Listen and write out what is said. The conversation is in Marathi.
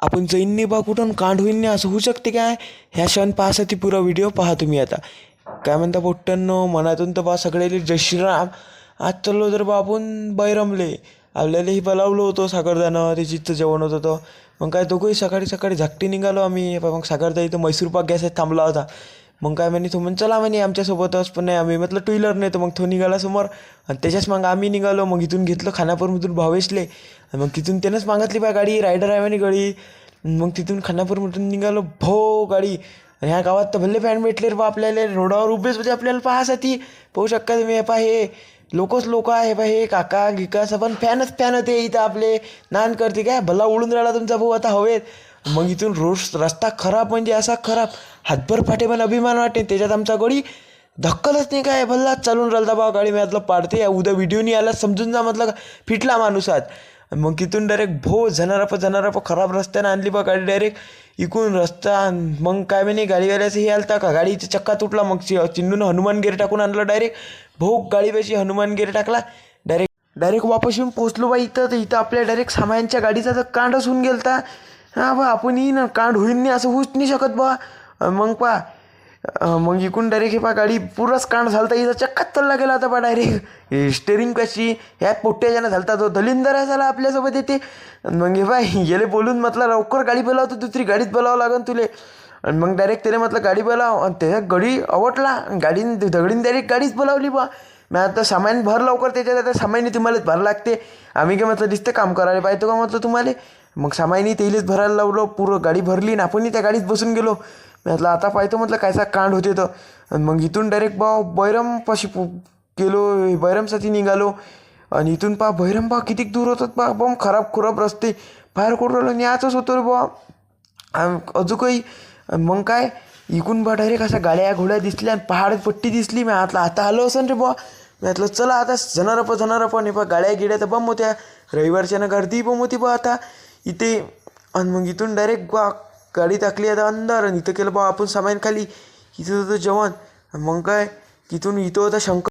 आपण जैननी बा कुठून कांड होईन नाही असं होऊ शकते काय? ह्या क्षण पाहासाठी पुरा व्हिडिओ पहा तुम्ही. आता काय म्हणता पोट्टांनो, मनातून तर बा सगळे जय श्रीराम. आज चाललो तर बा आपण बैरमले. आपल्यालाही बोलावलं होतं सागरदानं, त्याची जेवण होतं तर मग काय दोघंही सकाळी सकाळी झाकटी निघालो आम्ही. मग सागरदा इथं मैसूर पाक घ्यायसाठी थांबला होता. मग काय म्हणे तो म्हणे चला म्हणे आमच्यासोबतच, पण नाही आम्ही म्हटलं टू व्हीलर नाही तर मग तो निघाला समोर आणि त्याच्याच मग आम्ही निघालो. मग इथून घेतलं खानापूरमधून भावेशले. मग तिथून त्यानंच मागितली बा गाडी, रायडर आहे म्हणे गाडी. मग तिथून खानापूरमधून निघालो भो गाडी. आणि ह्या गावात तर भल्ले फॅन भेटले रे बा आपल्याला, रोडावर उभेच होते आपल्याला पाहासाठी. पाहू शकता तुम्ही. हे पा हे लोक आहे बा, हे काका गिका पण फॅनच फॅन होते इथं आपले. नान करते काय भला उडून राहिला तुमचा भाऊ आता हवेत. मग इथून रस्ता खराब म्हणजे असा खराब, हातभर फाटे पण अभिमान वाटे. त्याच्यात आमचा गडी धक्कलच नाही काय, भल्लाच चालून राहिला बा गाडी. मी म्हटलं पाडते उद्या व्हिडिओ नाही आला समजून जा म्हटलं का फिटला माणूस आज. मग तिथून डायरेक्ट भो जनाराप खराब रस्त्यानं आणली बा गाडी डायरेक्ट इकून रस्ता. मग काय म्हणे गाडीवाल्याचं हे आलता का, गाडीचा चक्का तुटला. मग चिन्नून हनुमान गेर टाकून आणलं डायरेक्ट भोग गाडीपाशी हनुमान गेर टाकला. डायरेक्ट वापस येऊन पोचलो बा इथं. तर इथं आपल्या डायरेक्ट सामायांच्या गाडीचा तर कांडच होऊन गेलता. हां बा आपण येईन कांड होईन नाही असं होऊच नाही शकत बा. मग पा मग इकून डायरेक्ट हे पा गाडी पुराच कांड झालता. इथं चक्काच चालला गेला होता बा डायरेक्ट. स्टेरिंग कशी ह्यात पोट्ट्याच्यानं झालता, तो दलिंदर आहे झाला आपल्यासोबत येते. मग हे बाय गेले बोलून म्हटलं लवकर गाडी बोलावतो, दुसरी गाडीत बोलावं लागन तुले. आणि मग डायरेक्ट त्याने म्हटलं गाडी बोलाव. आणि त्याच्या गाडी आवडला, गाडीने दगडीने डायरेक्ट गाडीच बोलावली बा. मी आता सामान भर लवकर, त्याच्यात आता सामान्य तुम्हालाच भरायला लागते. आम्ही काय म्हटलं दिसतं काम करायला पाहिजे का म्हटलं तुम्हाला. मग सामान्य तेलेच भरायला लावलं, पूर्ण गाडी भरली आणि आपणही त्या गाडीत बसून गेलो. म्हटलं आता पाहतो म्हटलं कायचा कांड होते तर. आणि मग इथून डायरेक्ट बा बैरमपाशी गेलो, बैरमसाठी निघालो. आणि इथून पा बैरम बा किती दूर होतात बा, बम खराब रस्ते. बाहेर कुठं न्यायचंच होतं रे बा अजून काही. मग काय इकून बा डायरेक्ट अशा गाड्या घोड्या दिसल्या आणि पहाड पट्टी दिसली. मी आता आलो असं रे बा. मी म्हटलं चला आता जाणार पण हे बा गाड्या गिड्या तर बम होत्या. रविवारच्यानं गर्दी बम होती बा आता इथे. आणि मग इथून डायरेक्ट बा गाडी टाकली आता अंदर. आणि इथं केलं बा आपण सामान खाली. इथं होतं जेवण. मग काय तिथून इथं होता शंकर.